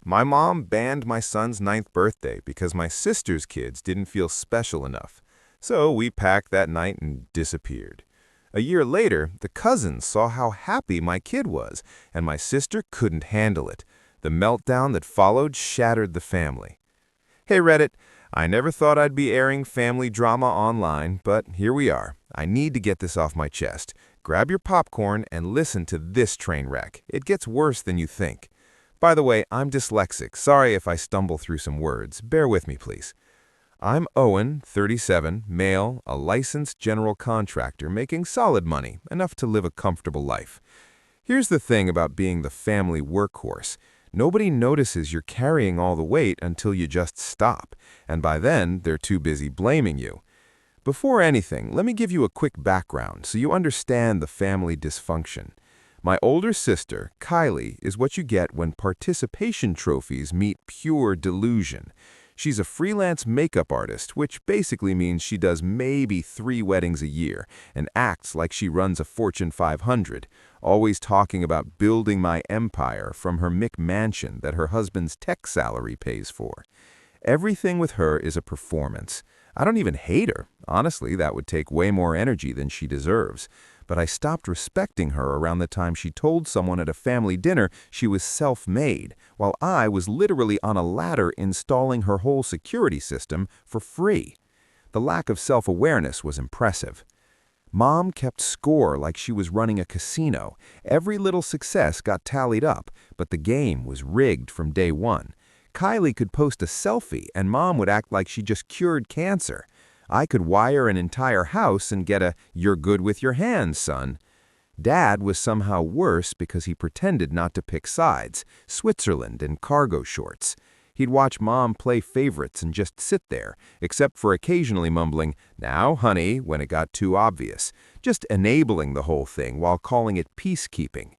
My mom banned my son's ninth birthday because my sister's kids didn't feel special enough. So we packed that night and disappeared. A year later, the cousins saw how happy my kid was, and my sister couldn't handle it. The meltdown that followed shattered the family. Hey Reddit, I never thought I'd be airing family drama online, but here we are. I need to get this off my chest. Grab your popcorn and listen to this train wreck. It gets worse than you think. By the way, I'm dyslexic. Sorry if I stumble through some words. Bear with me, please. I'm Owen, 37, male, a licensed general contractor making solid money, enough to live a comfortable life. Here's the thing about being the family workhorse. Nobody notices you're carrying all the weight until you just stop, and by then, they're too busy blaming you. Before anything, let me give you a quick background so you understand the family dysfunction. My older sister, Kylie, is what you get when participation trophies meet pure delusion. She's a freelance makeup artist, which basically means she does maybe 3 weddings a year and acts like she runs a Fortune 500, always talking about building my empire from her McMansion that her husband's tech salary pays for. Everything with her is a performance. I don't even hate her. Honestly, that would take way more energy than she deserves. But I stopped respecting her around the time she told someone at a family dinner she was self-made, while I was literally on a ladder installing her whole security system for free. The lack of self-awareness was impressive. Mom kept score like she was running a casino. Every little success got tallied up, but the game was rigged from day one. Kylie could post a selfie and Mom would act like she just cured cancer. I could wire an entire house and get a "you're good with your hands, son." Dad was somehow worse because he pretended not to pick sides, Switzerland and cargo shorts. He'd watch Mom play favorites and just sit there, except for occasionally mumbling, "Now, honey," when it got too obvious, just enabling the whole thing while calling it peacekeeping.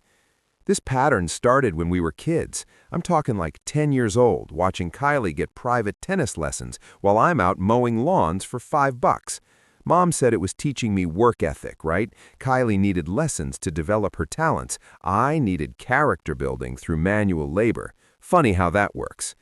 This pattern started when we were kids. I'm talking like 10 years old, watching Kylie get private tennis lessons while I'm out mowing lawns for $5. Mom said it was teaching me work ethic, right? Kylie needed lessons to develop her talents. I needed character building through manual labor. Funny how that works.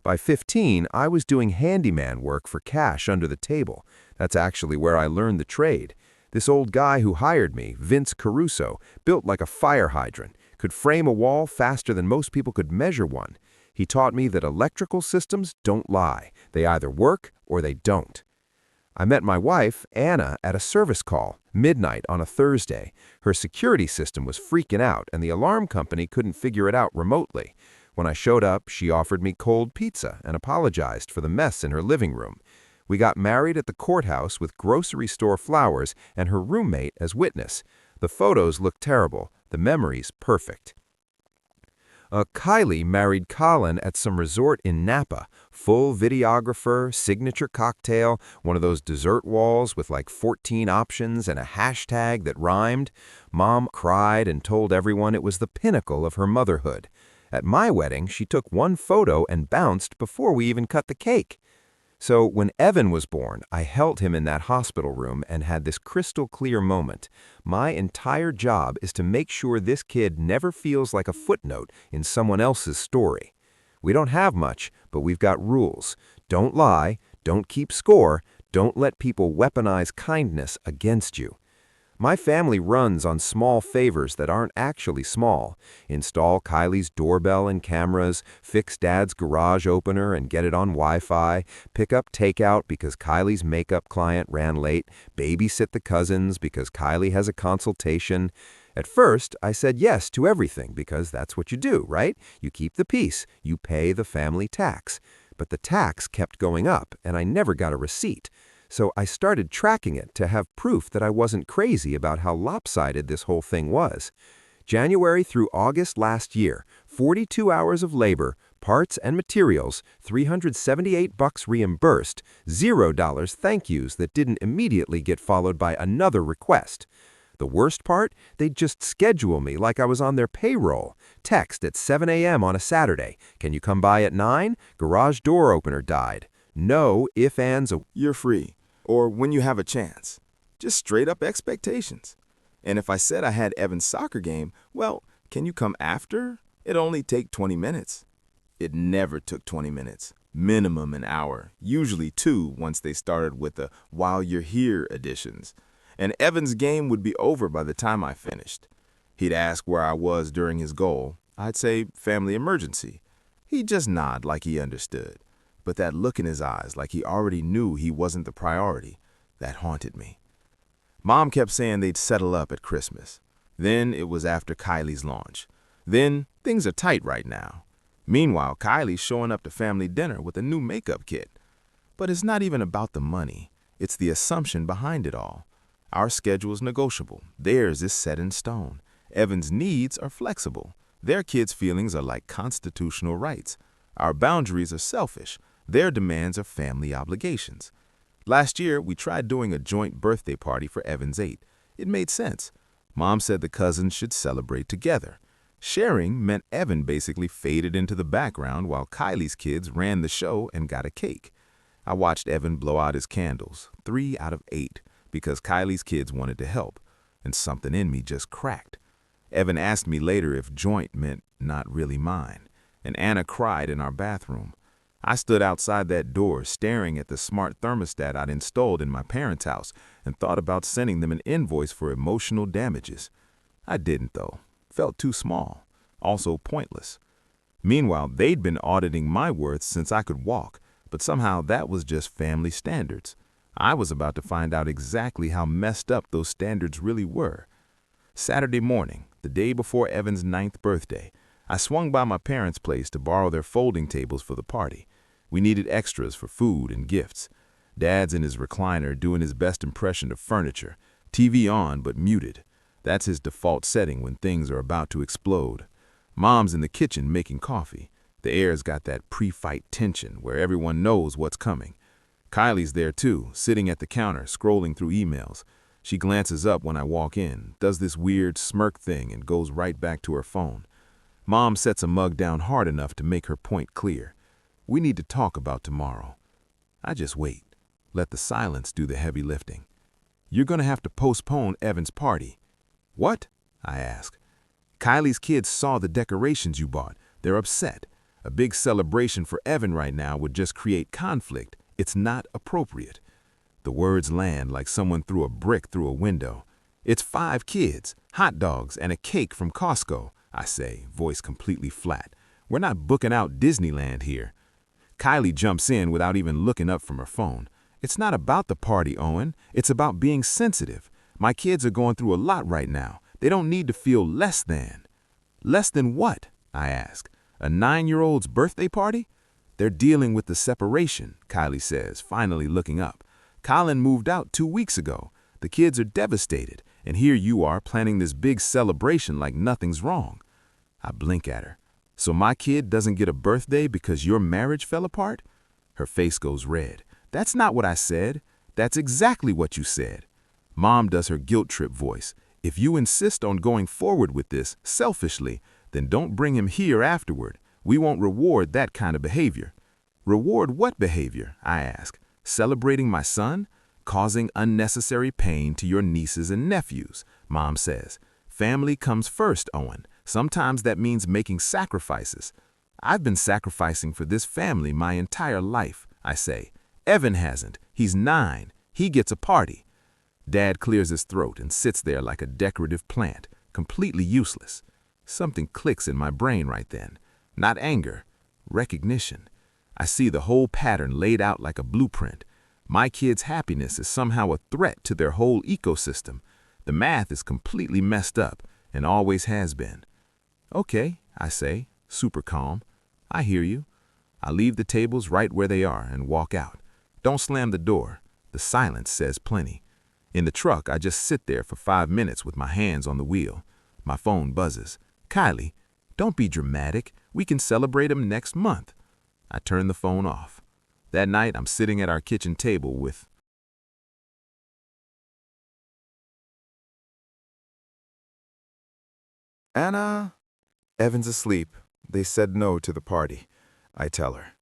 By 15, I was doing handyman work for cash under the table. That's actually where I learned the trade. This old guy who hired me, Vince Caruso, built like a fire hydrant, could frame a wall faster than most people could measure one. He taught me that electrical systems don't lie. They either work or they don't. I met my wife, Anna, at a service call, midnight on a Thursday. Her security system was freaking out and the alarm company couldn't figure it out remotely. When I showed up, she offered me cold pizza and apologized for the mess in her living room. We got married at the courthouse with grocery store flowers and her roommate as witness. The photos looked terrible, the memories perfect. Kylie married Colin at some resort in Napa. Full videographer, signature cocktail, one of those dessert walls with like 14 options and a hashtag that rhymed. Mom cried and told everyone it was the pinnacle of her motherhood. At my wedding, she took one photo and bounced before we even cut the cake. So when Evan was born, I held him in that hospital room and had this crystal clear moment. My entire job is to make sure this kid never feels like a footnote in someone else's story. We don't have much, but we've got rules. Don't lie, don't keep score, don't let people weaponize kindness against you. My family runs on small favors that aren't actually small. Install Kylie's doorbell and cameras, fix Dad's garage opener and get it on Wi-Fi, pick up takeout because Kylie's makeup client ran late, babysit the cousins because Kylie has a consultation. At first, I said yes to everything because that's what you do, right? You keep the peace, you pay the family tax. But the tax kept going up and I never got a receipt. So I started tracking it to have proof that I wasn't crazy about how lopsided this whole thing was. January through August last year, 42 hours of labor, parts and materials, $378 reimbursed, $0 thank yous that didn't immediately get followed by another request. The worst part? They'd just schedule me like I was on their payroll. Text at 7 a.m. on a Saturday. Can you come by at 9? Garage door opener died. No if, ands, You're free, or when you have a chance. Just straight up expectations. And if I said I had Evan's soccer game, well, can you come after? It'll only take 20 minutes. It never took 20 minutes, minimum an hour, usually 2 once they started with the "while you're here" additions. And Evan's game would be over by the time I finished. He'd ask where I was during his goal. I'd say family emergency. He'd just nod like he understood. But that look in his eyes, like he already knew he wasn't the priority, that haunted me. Mom kept saying they'd settle up at Christmas. Then it was after Kylie's launch. Then things are tight right now. Meanwhile, Kylie's showing up to family dinner with a new makeup kit. But it's not even about the money. It's the assumption behind it all. Our schedule's negotiable. Theirs is set in stone. Evan's needs are flexible. Their kids' feelings are like constitutional rights. Our boundaries are selfish. Their demands are family obligations. Last year, we tried doing a joint birthday party for Evan's 8. It made sense. Mom said the cousins should celebrate together. Sharing meant Evan basically faded into the background while Kylie's kids ran the show and got a cake. I watched Evan blow out his candles, 3 out of 8, because Kylie's kids wanted to help, and something in me just cracked. Evan asked me later if joint meant not really mine, and Anna cried in our bathroom. I stood outside that door staring at the smart thermostat I'd installed in my parents' house and thought about sending them an invoice for emotional damages. I didn't, though. Felt too small. Also pointless. Meanwhile, they'd been auditing my worth since I could walk, but somehow that was just family standards. I was about to find out exactly how messed up those standards really were. Saturday morning, the day before Evan's 9th birthday, I swung by my parents' place to borrow their folding tables for the party. We needed extras for food and gifts. Dad's in his recliner doing his best impression of furniture, TV on but muted. That's his default setting when things are about to explode. Mom's in the kitchen making coffee. The air's got that pre-fight tension where everyone knows what's coming. Kylie's there too, sitting at the counter, scrolling through emails. She glances up when I walk in, does this weird smirk thing and goes right back to her phone. Mom sets a mug down hard enough to make her point clear. We need to talk about tomorrow. I just wait. Let the silence do the heavy lifting. You're going to have to postpone Evan's party. What? I ask. Kylie's kids saw the decorations you bought. They're upset. A big celebration for Evan right now would just create conflict. It's not appropriate. The words land like someone threw a brick through a window. It's 5 kids, hot dogs, and a cake from Costco, I say, voice completely flat. We're not booking out Disneyland here. Kylie jumps in without even looking up from her phone. It's not about the party, Owen. It's about being sensitive. My kids are going through a lot right now. They don't need to feel less than. Less than what? I ask. A 9-year-old's birthday party? They're dealing with the separation, Kylie says, finally looking up. Colin moved out 2 weeks ago. The kids are devastated, and here you are planning this big celebration like nothing's wrong. I blink at her. So my kid doesn't get a birthday because your marriage fell apart? Her face goes red. That's not what I said. That's exactly what you said. Mom does her guilt trip voice. If you insist on going forward with this, selfishly, then don't bring him here afterward. We won't reward that kind of behavior. Reward what behavior? I ask. Celebrating my son? Causing unnecessary pain to your nieces and nephews, Mom says. Family comes first, Owen. Sometimes that means making sacrifices. I've been sacrificing for this family my entire life, I say. Evan hasn't. He's 9. He gets a party. Dad clears his throat and sits there like a decorative plant, completely useless. Something clicks in my brain right then. Not anger, recognition. I see the whole pattern laid out like a blueprint. My kids' happiness is somehow a threat to their whole ecosystem. The math is completely messed up and always has been. Okay, I say, super calm. I hear you. I leave the tables right where they are and walk out. Don't slam the door. The silence says plenty. In the truck, I just sit there for 5 minutes with my hands on the wheel. My phone buzzes. Kylie, don't be dramatic. We can celebrate him next month. I turn the phone off. That night, I'm sitting at our kitchen table with Anna? Evan's asleep. They said no to the party. I tell her.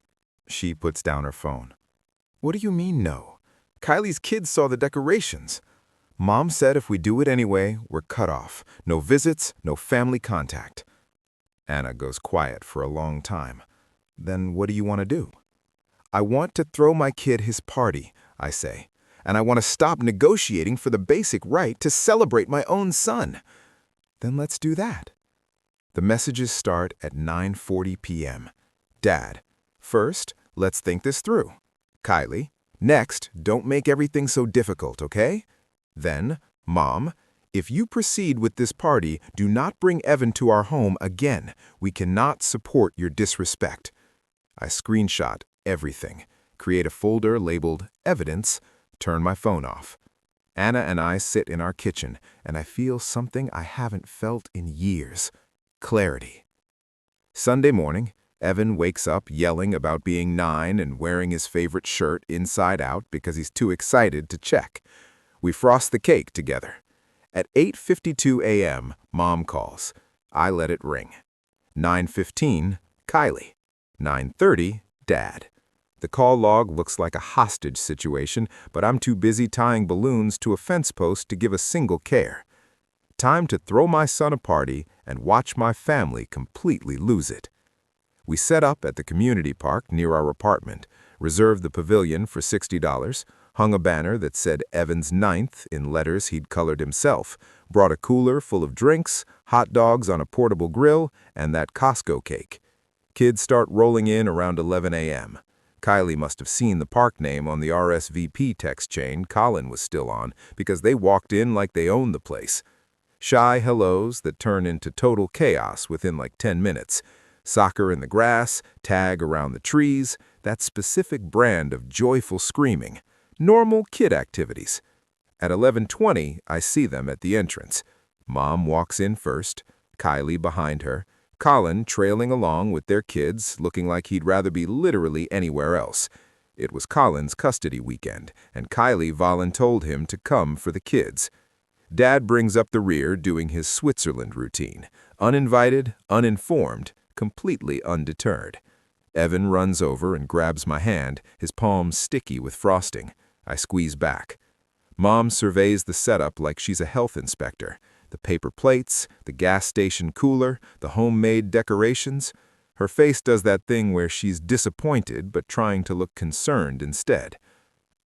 She puts down her phone. What do you mean no? Kylie's kids saw the decorations. Mom said if we do it anyway, we're cut off. No visits, no family contact. Anna goes quiet for a long time. Then what do you want to do? I want to throw my kid his party, I say, and I want to stop negotiating for the basic right to celebrate my own son. Then let's do that. The messages start at 9:40 p.m. Dad, first, let's think this through. Kylie, next, don't make everything so difficult, okay? Then, Mom, if you proceed with this party, do not bring Evan to our home again. We cannot support your disrespect. I screenshot everything, create a folder labeled Evidence, turn my phone off. Anna and I sit in our kitchen, and I feel something I haven't felt in years. Clarity. Sunday morning, Evan wakes up yelling about being 9 and wearing his favorite shirt inside out because he's too excited to check. We frost the cake together. At 8:52 a.m., Mom calls. I let it ring. 9:15, Kylie. 9:30, Dad. The call log looks like a hostage situation, but I'm too busy tying balloons to a fence post to give a single care. Time to throw my son a party and watch my family completely lose it. We set up at the community park near our apartment, reserved the pavilion for $60, hung a banner that said Evan's 9th in letters he'd colored himself, brought a cooler full of drinks, hot dogs on a portable grill, and that Costco cake. Kids start rolling in around 11 a.m. Kylie must have seen the park name on the RSVP text chain Colin was still on because they walked in like they owned the place. Shy hellos that turn into total chaos within like 10 minutes. Soccer in the grass, tag around the trees, that specific brand of joyful screaming. Normal kid activities. At 11:20, I see them at the entrance. Mom walks in first, Kylie behind her, Colin trailing along with their kids, looking like he'd rather be literally anywhere else. It was Colin's custody weekend, and Kylie voluntold him to come for the kids. Dad brings up the rear doing his Switzerland routine, uninvited, uninformed, completely undeterred. Evan runs over and grabs my hand, his palms sticky with frosting. I squeeze back. Mom surveys the setup like she's a health inspector. The paper plates, the gas station cooler, the homemade decorations. Her face does that thing where she's disappointed but trying to look concerned instead.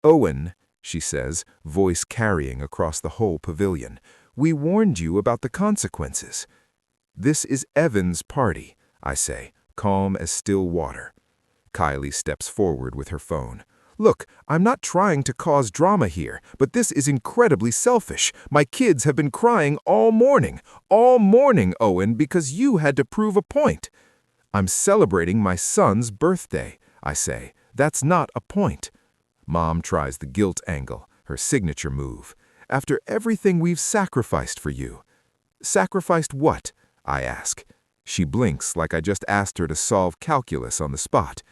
Owen, she says, voice carrying across the whole pavilion, we warned you about the consequences. This is Evan's party, I say, calm as still water. Kylie steps forward with her phone. Look, I'm not trying to cause drama here, but this is incredibly selfish. My kids have been crying all morning, Owen, because you had to prove a point. I'm celebrating my son's birthday, I say. That's not a point. Mom tries the guilt angle, her signature move. After everything we've sacrificed for you. Sacrificed what? I ask. She blinks like I just asked her to solve calculus on the spot.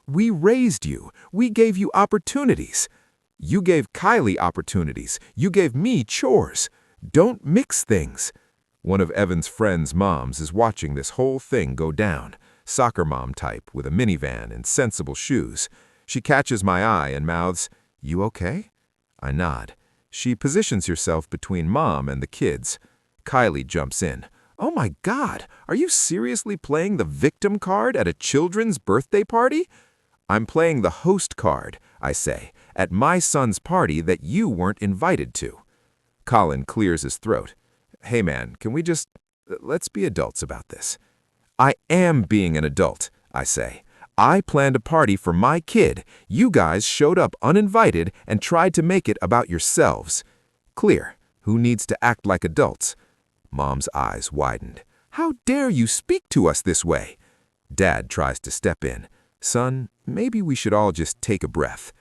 We raised you. We gave you opportunities. You gave Kylie opportunities. You gave me chores. Don't mix things. One of Evan's friend's moms is watching this whole thing go down. Soccer mom type with a minivan and sensible shoes. She catches my eye and mouths, "You okay?" I nod. She positions herself between Mom and the kids. Kylie jumps in. Oh my God, are you seriously playing the victim card at a children's birthday party? I'm playing the host card, I say, at my son's party that you weren't invited to. Colin clears his throat. Hey man, let's be adults about this. I am being an adult, I say. I planned a party for my kid. You guys showed up uninvited and tried to make it about yourselves. Clear. Who needs to act like adults? Mom's eyes widened. How dare you speak to us this way? Dad tries to step in. Son, maybe we should all just take a breath.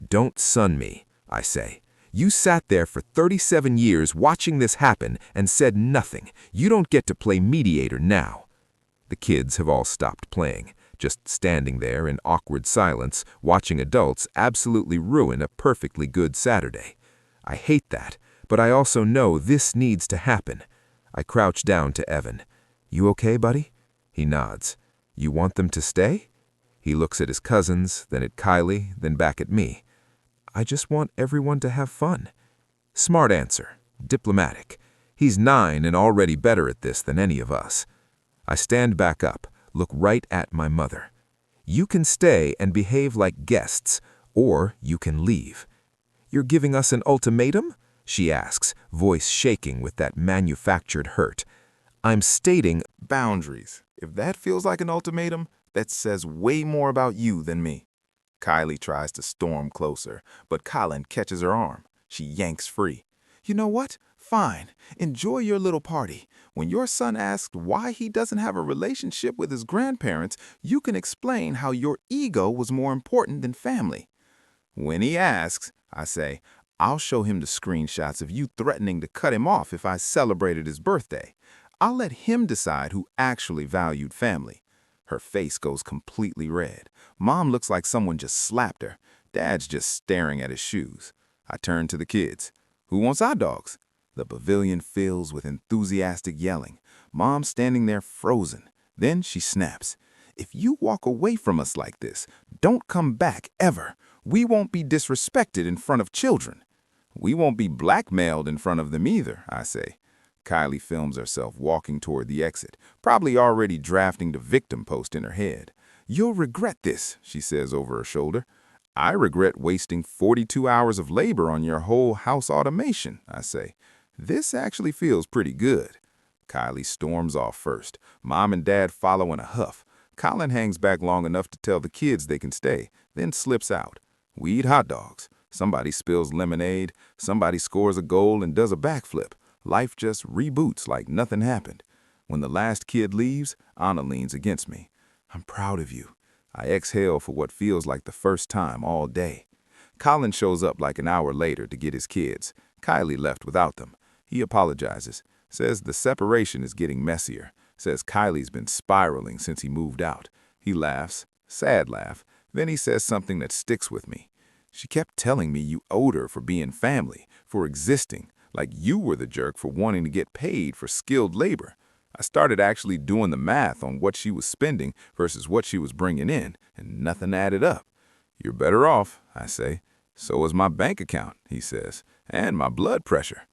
Don't son me, I say. You sat there for 37 years watching this happen and said nothing. You don't get to play mediator now. The kids have all stopped playing, just standing there in awkward silence, watching adults absolutely ruin a perfectly good Saturday. I hate that, but I also know this needs to happen. I crouch down to Evan. You okay, buddy? He nods. You want them to stay? He looks at his cousins, then at Kylie, then back at me. I just want everyone to have fun. Smart answer. Diplomatic. He's 9 and already better at this than any of us. I stand back up, look right at my mother. You can stay and behave like guests, or you can leave. You're giving us an ultimatum? She asks, voice shaking with that manufactured hurt. I'm stating Boundaries. If that feels like an ultimatum, that says way more about you than me. Kylie tries to storm closer, but Colin catches her arm. She yanks free. You know what? Fine. Enjoy your little party. When your son asks why he doesn't have a relationship with his grandparents, you can explain how your ego was more important than family. When he asks, I say, I'll show him the screenshots of you threatening to cut him off if I celebrated his birthday. I'll let him decide who actually valued family. Her face goes completely red. Mom looks like someone just slapped her. Dad's just staring at his shoes. I turn to the kids. Who wants hot dogs? The pavilion fills with enthusiastic yelling. Mom's standing there frozen. Then she snaps. If you walk away from us like this, don't come back ever. We won't be disrespected in front of children. We won't be blackmailed in front of them either, I say. Kylie films herself walking toward the exit, probably already drafting the victim post in her head. You'll regret this, she says over her shoulder. I regret wasting 42 hours of labor on your whole house automation, I say. This actually feels pretty good. Kylie storms off first. Mom and Dad follow in a huff. Colin hangs back long enough to tell the kids they can stay, then slips out. We eat hot dogs. Somebody spills lemonade. Somebody scores a goal and does a backflip. Life just reboots like nothing happened. When the last kid leaves, Anna leans against me. I'm proud of you. I exhale for what feels like the first time all day. Colin shows up like an hour later to get his kids. Kylie left without them. He apologizes, says the separation is getting messier, says Kylie's been spiraling since he moved out. He laughs, sad laugh, then he says something that sticks with me. She kept telling me you owed her for being family, for existing, like you were the jerk for wanting to get paid for skilled labor. I started actually doing the math on what she was spending versus what she was bringing in, and nothing added up. You're better off, I say. So is my bank account, he says, and my blood pressure.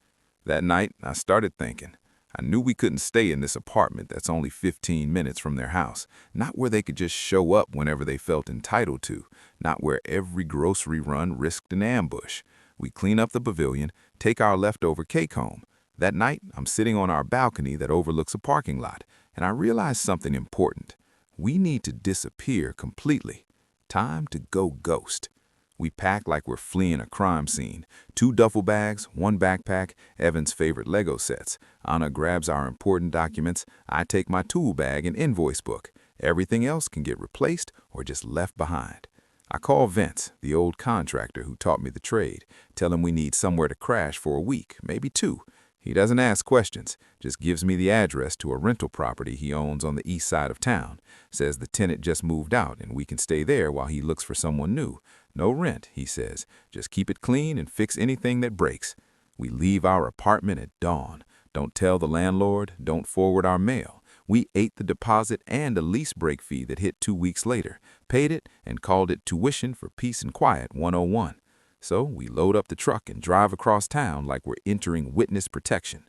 That night, I started thinking. I knew we couldn't stay in this apartment that's only 15 minutes from their house, not where they could just show up whenever they felt entitled to, not where every grocery run risked an ambush. We clean up the pavilion, take our leftover cake home. That night, I'm sitting on our balcony that overlooks a parking lot, and I realize something important. We need to disappear completely. Time to go ghost. We pack like we're fleeing a crime scene. 2 duffel bags, 1 backpack, Evan's favorite Lego sets. Anna grabs our important documents. I take my tool bag and invoice book. Everything else can get replaced or just left behind. I call Vince, the old contractor who taught me the trade, tell him we need somewhere to crash for a week, maybe 2. He doesn't ask questions, just gives me the address to a rental property he owns on the east side of town. Says the tenant just moved out and we can stay there while he looks for someone new. No rent, he says. Just keep it clean and fix anything that breaks. We leave our apartment at dawn. Don't tell the landlord, don't forward our mail. We ate the deposit and a lease break fee that hit 2 weeks later, paid it, and called it tuition for peace and quiet 101. So we load up the truck and drive across town like we're entering witness protection.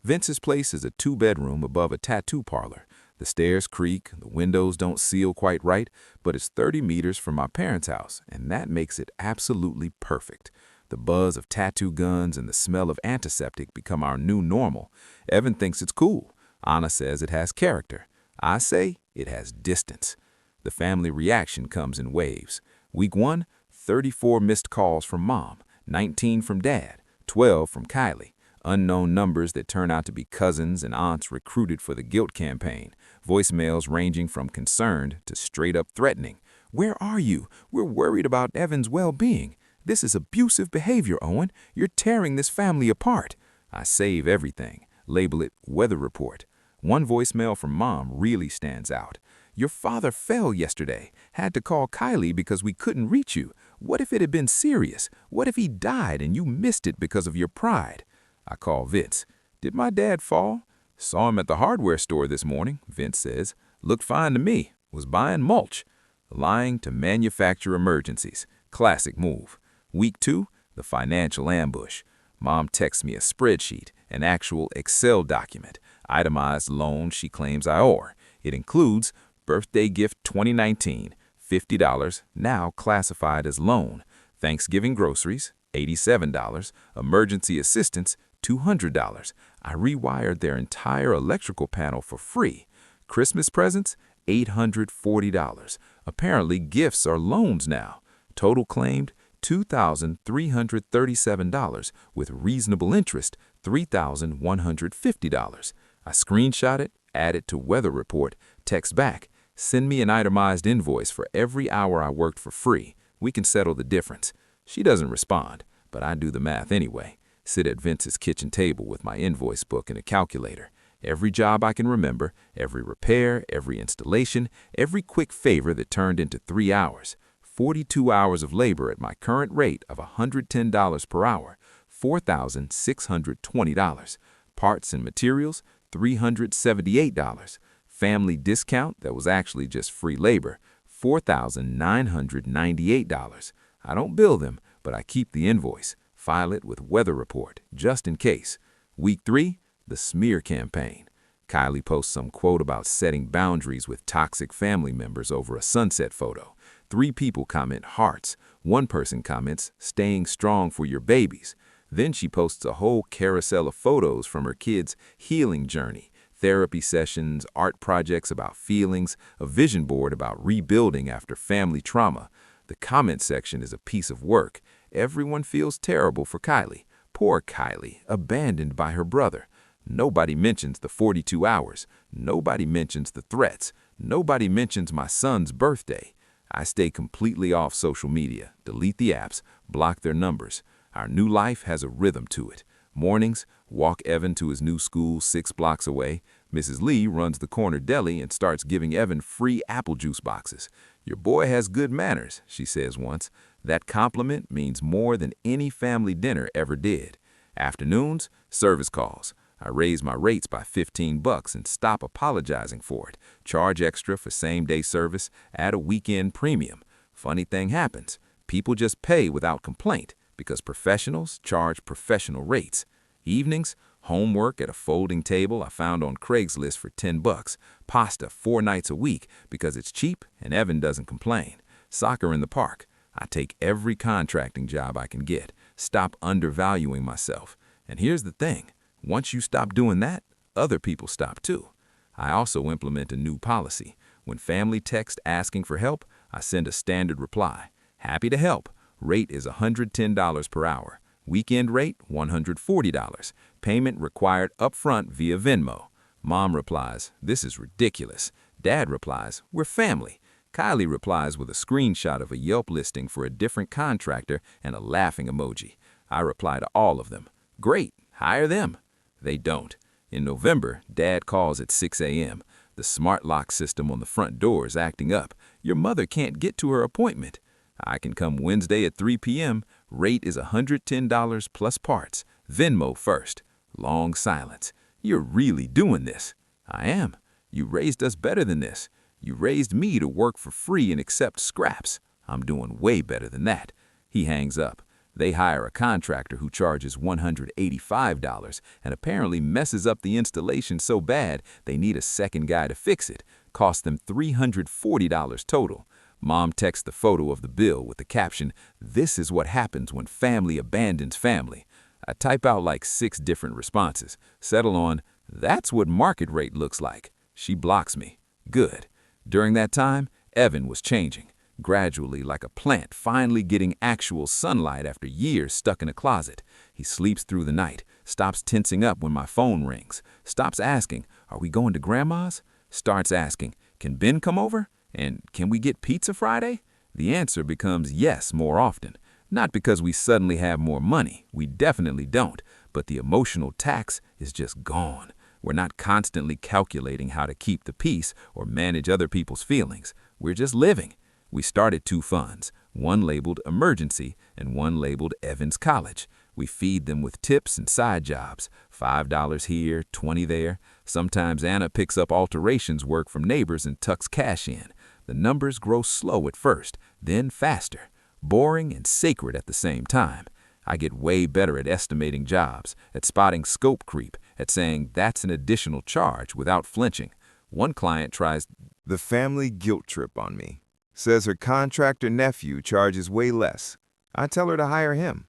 Vince's place is a 2-bedroom above a tattoo parlor. The stairs creak, the windows don't seal quite right, but it's 30 meters from my parents' house, and that makes it absolutely perfect. The buzz of tattoo guns and the smell of antiseptic become our new normal. Evan thinks it's cool. Anna says it has character. I say it has distance. The family reaction comes in waves. Week 1, 34 missed calls from Mom, 19 from Dad, 12 from Kylie. Unknown numbers that turn out to be cousins and aunts recruited for the guilt campaign. Voicemails ranging from concerned to straight-up threatening. Where are you? We're worried about Evan's well-being. This is abusive behavior, Owen. You're tearing this family apart. I save everything. Label it weather report. One voicemail from Mom really stands out. Your father fell yesterday. Had to call Kylie because we couldn't reach you. What if it had been serious? What if he died and you missed it because of your pride? I call Vince. Did my dad fall? Saw him at the hardware store this morning, Vince says. Looked fine to me. Was buying mulch. Lying to manufacture emergencies. Classic move. Week 2, the financial ambush. Mom texts me a spreadsheet, an actual Excel document, itemized loans she claims I owe her. It includes birthday gift 2019, $50, now classified as loan. Thanksgiving groceries, $87. Emergency assistance, $200. I rewired their entire electrical panel for free. Christmas presents, $840. Apparently, gifts are loans now. Total claimed, $2,337, with reasonable interest, $3,150. I screenshot it, add it to weather report, text back, send me an itemized invoice for every hour I worked for free. We can settle the difference. She doesn't respond, but I do the math anyway. Sit at Vince's kitchen table with my invoice book and a calculator. Every job I can remember, every repair, every installation, every quick favor that turned into 3 hours. 42 hours of labor at my current rate of $110 per hour, $4,620. Parts and materials, $378. Family discount that was actually just free labor, $4,998. I don't bill them, but I keep the invoice, file it with weather report, just in case. Week 3, the smear campaign. Kylie posts some quote about setting boundaries with toxic family members over a sunset photo. 3 people comment hearts. 1 person comments, staying strong for your babies. Then she posts a whole carousel of photos from her kids' healing journey, therapy sessions, art projects about feelings, a vision board about rebuilding after family trauma. The comment section is a piece of work. Everyone feels terrible for Kylie. Poor Kylie, abandoned by her brother. Nobody mentions the 42 hours. Nobody mentions the threats. Nobody mentions my son's birthday. I stay completely off social media, delete the apps, block their numbers. Our new life has a rhythm to it. Mornings, walk Evan to his new school 6 blocks away. Mrs. Lee runs the corner deli and starts giving Evan free apple juice boxes. Your boy has good manners, she says once. That compliment means more than any family dinner ever did. Afternoons, service calls. I raise my rates by $15 and stop apologizing for it. Charge extra for same-day service, add a weekend premium. Funny thing happens. People just pay without complaint because professionals charge professional rates. Evenings, homework at a folding table I found on Craigslist for $10. Pasta 4 nights a week because it's cheap and Evan doesn't complain. Soccer in the park. I take every contracting job I can get. Stop undervaluing myself. And here's the thing. Once you stop doing that, other people stop too. I also implement a new policy. When family text asking for help, I send a standard reply. Happy to help. Rate is $110 per hour. Weekend rate, $140. Payment required upfront via Venmo. Mom replies, this is ridiculous. Dad replies, we're family. Kylie replies with a screenshot of a Yelp listing for a different contractor and a laughing emoji. I reply to all of them. Great, hire them. They don't. In November, Dad calls at 6 a.m. The smart lock system on the front door is acting up. Your mother can't get to her appointment. I can come Wednesday at 3 p.m. Rate is $110 plus parts. Venmo first. Long silence. You're really doing this. I am. You raised us better than this. You raised me to work for free and accept scraps. I'm doing way better than that. He hangs up. They hire a contractor who charges $185 and apparently messes up the installation so bad they need a second guy to fix it. Cost them $340 total. Mom texts the photo of the bill with the caption, "This is what happens when family abandons family." I type out like 6 different responses. Settle on, "That's what market rate looks like." She blocks me. Good. During that time, Evan was changing. Gradually, like a plant finally getting actual sunlight after years stuck in a closet. He sleeps through the night, stops tensing up when my phone rings, stops asking, "Are we going to Grandma's?" Starts asking, "Can Ben come over?" And "Can we get pizza Friday?" The answer becomes yes more often. Not because we suddenly have more money, we definitely don't, but the emotional tax is just gone. We're not constantly calculating how to keep the peace or manage other people's feelings. We're just living. We started 2 funds, one labeled emergency and one labeled Evans College. We feed them with tips and side jobs, $5 here, $20 there. Sometimes Anna picks up alterations work from neighbors and tucks cash in. The numbers grow slow at first, then faster. Boring and sacred at the same time. I get way better at estimating jobs, at spotting scope creep, at saying that's an additional charge without flinching. One client tries The family guilt trip on me. Says her contractor nephew charges way less. I tell her to hire him.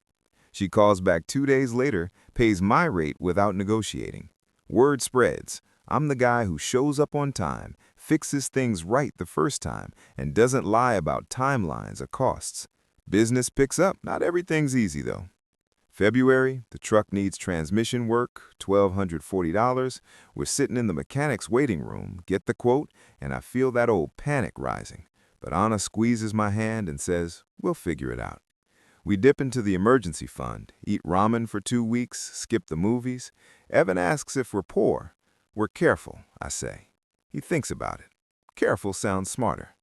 She calls back 2 days later, pays my rate without negotiating. Word spreads. I'm the guy who shows up on time, fixes things right the first time, and doesn't lie about timelines or costs. Business picks up. Not everything's easy, though. February, the truck needs transmission work, $1,240. We're sitting in the mechanic's waiting room, get the quote, and I feel that old panic rising. But Anna squeezes my hand and says, we'll figure it out. We dip into the emergency fund, eat ramen for 2 weeks, skip the movies. Evan asks if we're poor. We're careful, I say. He thinks about it. Careful sounds smarter.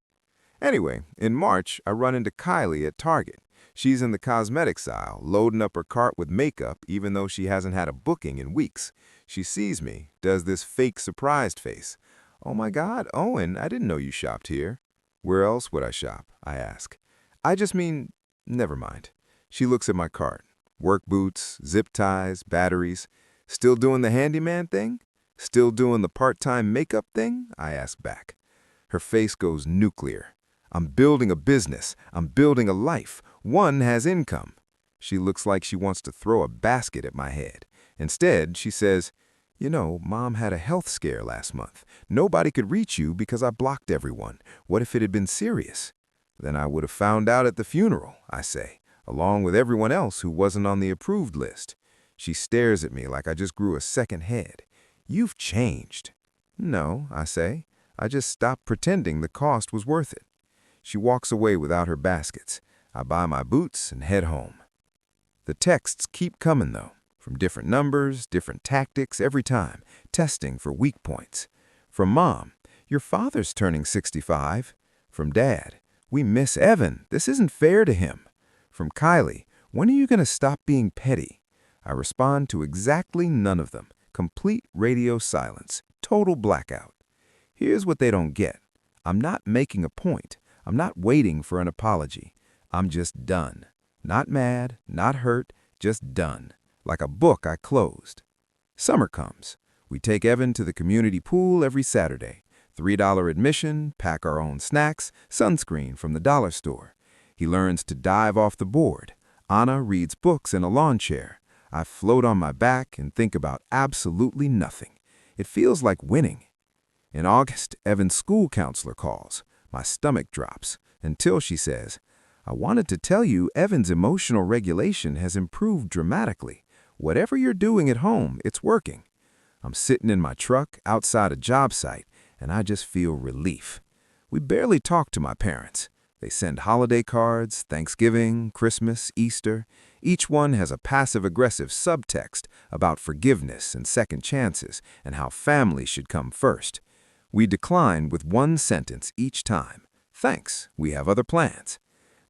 Anyway, in March, I run into Kylie at Target. She's in the cosmetics aisle, loading up her cart with makeup even though she hasn't had a booking in weeks. She sees me, does this fake surprised face. Oh my God, Owen, I didn't know you shopped here. Where else would I shop? I ask. I just mean, never mind. She looks at my cart. Work boots, zip ties, batteries. Still doing the handyman thing? Still doing the part-time makeup thing? I ask back. Her face goes nuclear. I'm building a business. I'm building a life. One has income. She looks like she wants to throw a basket at my head. Instead, she says, you know, Mom had a health scare last month. Nobody could reach you because I blocked everyone. What if it had been serious? Then I would have found out at the funeral, I say, along with everyone else who wasn't on the approved list. She stares at me like I just grew a second head. You've changed. No, I say. I just stopped pretending the cost was worth it. She walks away without her baskets. I buy my boots and head home. The texts keep coming, though, from different numbers, different tactics every time, testing for weak points. From Mom, your father's turning 65. From Dad, we miss Evan. This isn't fair to him. From Kylie, when are you going to stop being petty? I respond to exactly none of them. Complete radio silence. Total blackout. Here's what they don't get. I'm not making a point. I'm not waiting for an apology. I'm just done. Not mad, not hurt, just done. Like a book I closed. Summer comes. We take Evan to the community pool every Saturday. $3 admission, pack our own snacks, sunscreen from the dollar store. He learns to dive off the board. Anna reads books in a lawn chair. I float on my back and think about absolutely nothing. It feels like winning. In August, Evan's school counselor calls. My stomach drops until she says, I wanted to tell you Evan's emotional regulation has improved dramatically. Whatever you're doing at home, it's working. I'm sitting in my truck outside a job site, and I just feel relief. We barely talk to my parents. They send holiday cards, Thanksgiving, Christmas, Easter. Each one has a passive-aggressive subtext about forgiveness and second chances and how family should come first. We decline with one sentence each time. Thanks, we have other plans.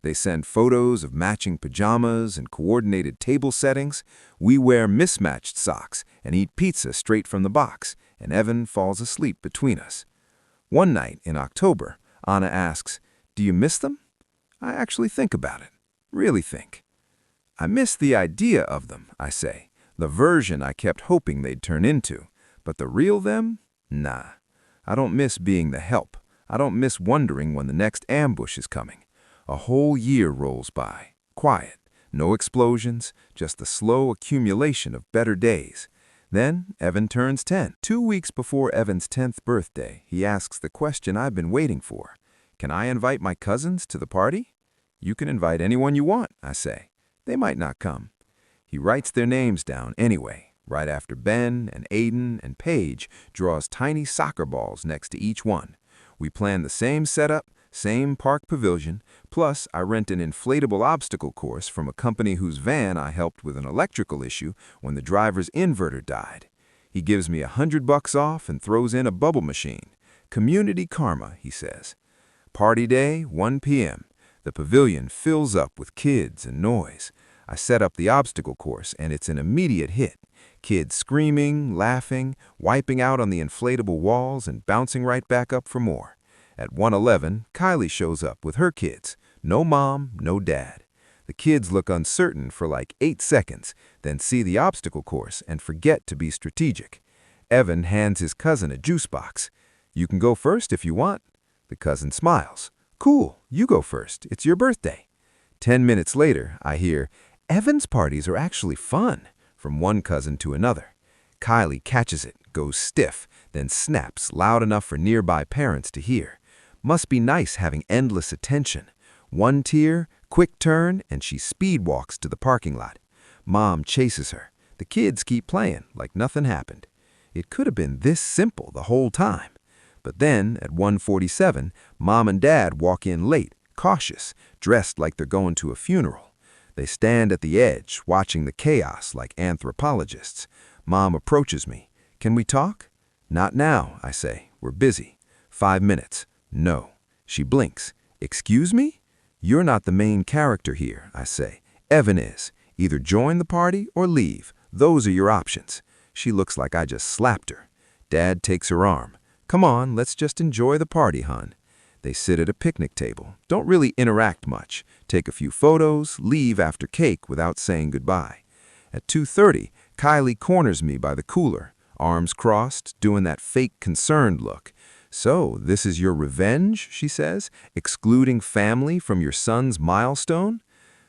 They send photos of matching pajamas and coordinated table settings. We wear mismatched socks and eat pizza straight from the box, and Evan falls asleep between us. One night in October, Anna asks, do you miss them? I actually think about it. Really think. I miss the idea of them, I say. The version I kept hoping they'd turn into. But the real them? Nah. I don't miss being the help. I don't miss wondering when the next ambush is coming. A whole year rolls by. Quiet. No explosions. Just the slow accumulation of better days. Then Evan turns 10. 2 weeks before Evan's 10th birthday, he asks the question I've been waiting for. Can I invite my cousins to the party? You can invite anyone you want, I say. They might not come. He writes their names down anyway. Right after Ben and Aiden and Paige draws tiny soccer balls next to each one. We plan the same setup, same park pavilion, plus I rent an inflatable obstacle course from a company whose van I helped with an electrical issue when the driver's inverter died. He gives me $100 off and throws in a bubble machine. Community karma, he says. Party day, 1 p.m. The pavilion fills up with kids and noise. I set up the obstacle course and it's an immediate hit. Kids screaming, laughing, wiping out on the inflatable walls and bouncing right back up for more. At 1:11, Kylie shows up with her kids. No mom, no dad. The kids look uncertain for like 8 seconds, then see the obstacle course and forget to be strategic. Evan hands his cousin a juice box. You can go first if you want. The cousin smiles. Cool, you go first. It's your birthday. 10 minutes later, I hear, Evan's parties are actually fun, from one cousin to another. Kylie catches it, goes stiff, then snaps loud enough for nearby parents to hear. Must be nice having endless attention. One tear, quick turn, and she speed walks to the parking lot. Mom chases her. The kids keep playing like nothing happened. It could have been this simple the whole time. But then, at 1:47, Mom and Dad walk in late, cautious, dressed like they're going to a funeral. They stand at the edge, watching the chaos like anthropologists. Mom approaches me. Can we talk? Not now, I say. We're busy. 5 minutes. No. She blinks. Excuse me? You're not the main character here, I say. Evan is. Either join the party or leave. Those are your options. She looks like I just slapped her. Dad takes her arm. Come on, let's just enjoy the party, hon. They sit at a picnic table, don't really interact much, take a few photos, leave after cake without saying goodbye. At 2:30, Kylie corners me by the cooler, arms crossed, doing that fake concerned look. So, this is your revenge, she says, excluding family from your son's milestone?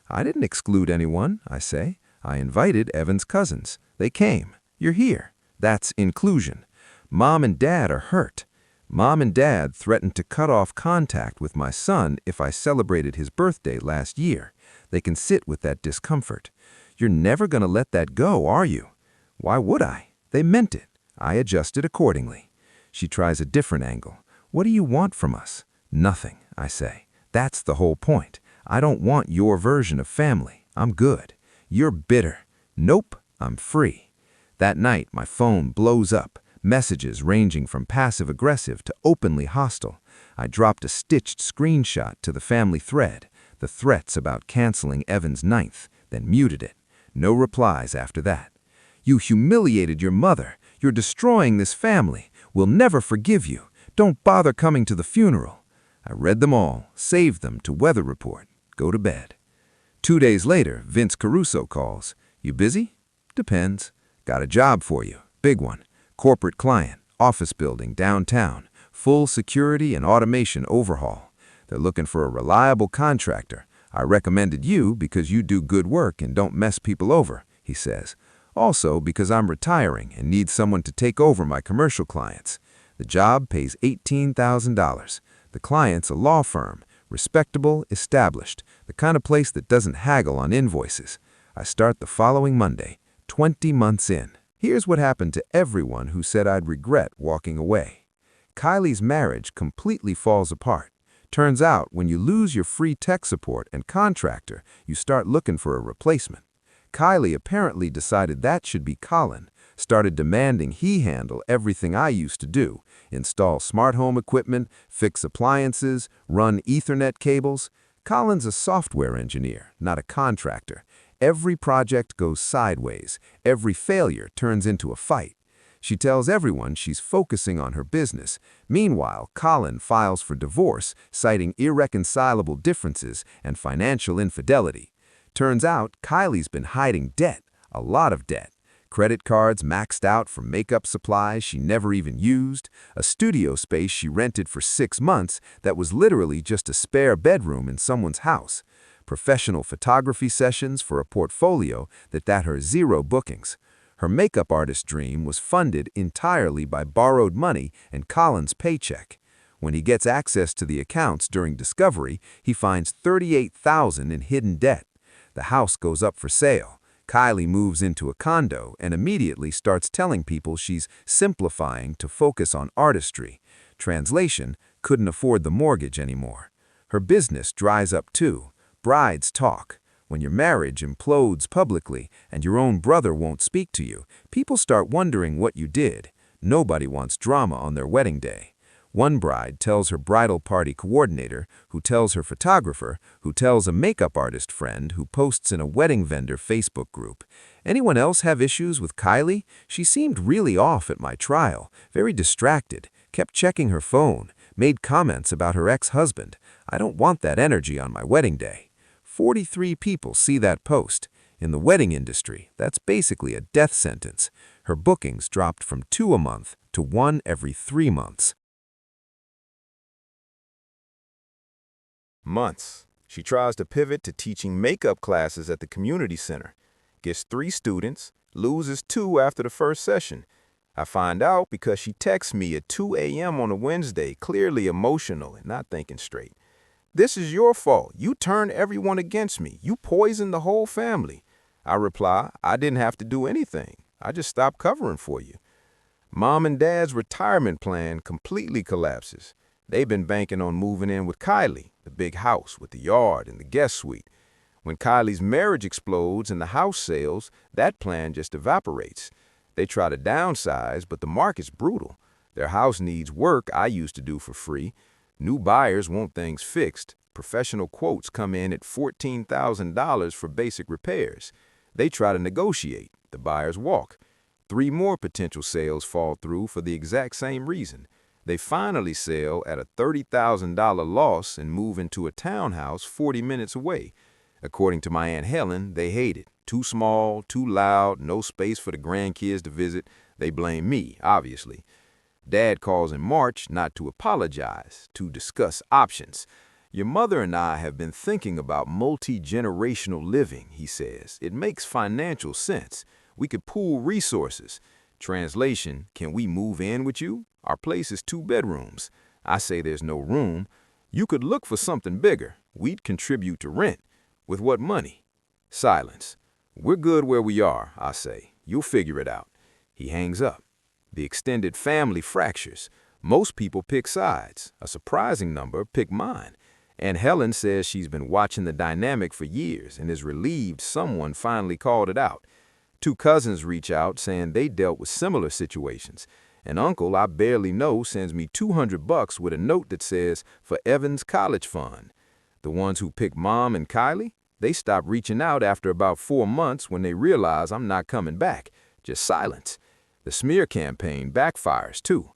I didn't exclude anyone, I say. I invited Evan's cousins. They came. You're here. That's inclusion. Mom and Dad are hurt. Mom and Dad threatened to cut off contact with my son if I celebrated his birthday last year. They can sit with that discomfort. You're never going to let that go, are you? Why would I? They meant it. I adjusted accordingly. She tries a different angle. What do you want from us? Nothing, I say. That's the whole point. I don't want your version of family. I'm good. You're bitter. Nope, I'm free. That night, my phone blows up. Messages ranging from passive-aggressive to openly hostile. I dropped a stitched screenshot to the family thread, the threats about canceling Evan's 9th, then muted it. No replies after that. You humiliated your mother. You're destroying this family. We'll never forgive you. Don't bother coming to the funeral. I read them all, saved them to weather report. Go to bed. 2 days later, Vince Caruso calls. You busy? Depends. Got a job for you. Big one. Corporate client, office building downtown, full security and automation overhaul. They're looking for a reliable contractor. I recommended you because you do good work and don't mess people over, he says. Also because I'm retiring and need someone to take over my commercial clients. The job pays $18,000. The client's a law firm, respectable, established, the kind of place that doesn't haggle on invoices. I start the following Monday, 20 months in. Here's what happened to everyone who said I'd regret walking away. Kylie's marriage completely falls apart. Turns out, when you lose your free tech support and contractor, you start looking for a replacement. Kylie apparently decided that should be Colin, started demanding he handle everything I used to do, install smart home equipment, fix appliances, run Ethernet cables. Colin's a software engineer, not a contractor. Every project goes sideways. Every failure turns into a fight. She tells everyone she's focusing on her business. Meanwhile, Colin files for divorce, citing irreconcilable differences and financial infidelity. Turns out, Kylie's been hiding debt, a lot of debt. Credit cards maxed out for makeup supplies she never even used, a studio space she rented for 6 months that was literally just a spare bedroom in someone's house. Professional photography sessions for a portfolio that her 0 bookings. Her makeup artist dream was funded entirely by borrowed money and Colin's paycheck. When he gets access to the accounts during discovery, he finds $38,000 in hidden debt. The house goes up for sale. Kylie moves into a condo and immediately starts telling people she's simplifying to focus on artistry. Translation, couldn't afford the mortgage anymore. Her business dries up too. Brides talk. When your marriage implodes publicly and your own brother won't speak to you, people start wondering what you did. Nobody wants drama on their wedding day. One bride tells her bridal party coordinator, who tells her photographer, who tells a makeup artist friend who posts in a wedding vendor Facebook group. Anyone else have issues with Kylie? She seemed really off at my trial, very distracted, kept checking her phone, made comments about her ex-husband. I don't want that energy on my wedding day. 43 people see that post. In the wedding industry, that's basically a death sentence. Her bookings dropped from 2 a month to 1 every 3 months. Months. She tries to pivot to teaching makeup classes at the community center. Gets 3 students, loses 2 after the first session. I find out because she texts me at 2 a.m. on a Wednesday, clearly emotional and not thinking straight. "This is your fault. You turned everyone against me. You poisoned the whole family." I reply, "I didn't have to do anything. I just stopped covering for you." Mom and Dad's retirement plan completely collapses. They've been banking on moving in with Kylie, the big house with the yard and the guest suite. When Kylie's marriage explodes and the house sells, that plan just evaporates. They try to downsize, but the market's brutal. Their house needs work I used to do for free. New buyers want things fixed. Professional quotes come in at $14,000 for basic repairs. They try to negotiate. The buyers walk. 3 more potential sales fall through for the exact same reason. They finally sell at a $30,000 loss and move into a townhouse 40 minutes away. According to my Aunt Helen, they hate it. Too small, too loud, no space for the grandkids to visit. They blame me, obviously. Dad calls in March not to apologize, to discuss options. "Your mother and I have been thinking about multi-generational living," he says. "It makes financial sense. We could pool resources." Translation, "Can we move in with you? Our place is 2 bedrooms. I say there's no room. You could look for something bigger. We'd contribute to rent. With what money?" Silence. "We're good where we are," I say. "You'll figure it out." He hangs up. The extended family fractures. Most people pick sides. A surprising number pick mine. And Helen says she's been watching the dynamic for years and is relieved someone finally called it out. 2 cousins reach out saying they dealt with similar situations. An uncle I barely know sends me $200 with a note that says, "For Evan's college fund." The ones who pick Mom and Kylie, they stop reaching out after about 4 months when they realize I'm not coming back. Just silence. The smear campaign backfires, too.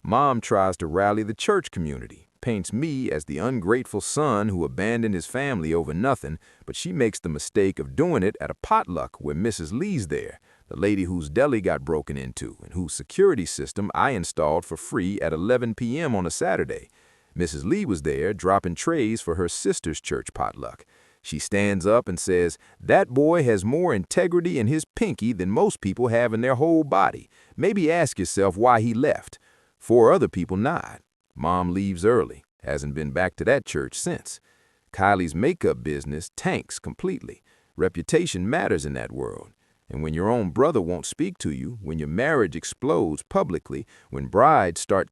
Mom tries to rally the church community, paints me as the ungrateful son who abandoned his family over nothing, but she makes the mistake of doing it at a potluck where Mrs. Lee's there, the lady whose deli got broken into and whose security system I installed for free at 11 p.m. on a Saturday. Mrs. Lee was there dropping trays for her sister's church potluck. She stands up and says, "That boy has more integrity in his pinky than most people have in their whole body. Maybe ask yourself why he left." 4 other people nod. Mom leaves early, hasn't been back to that church since. Kylie's makeup business tanks completely. Reputation matters in that world. And when your own brother won't speak to you, when your marriage explodes publicly, when brides start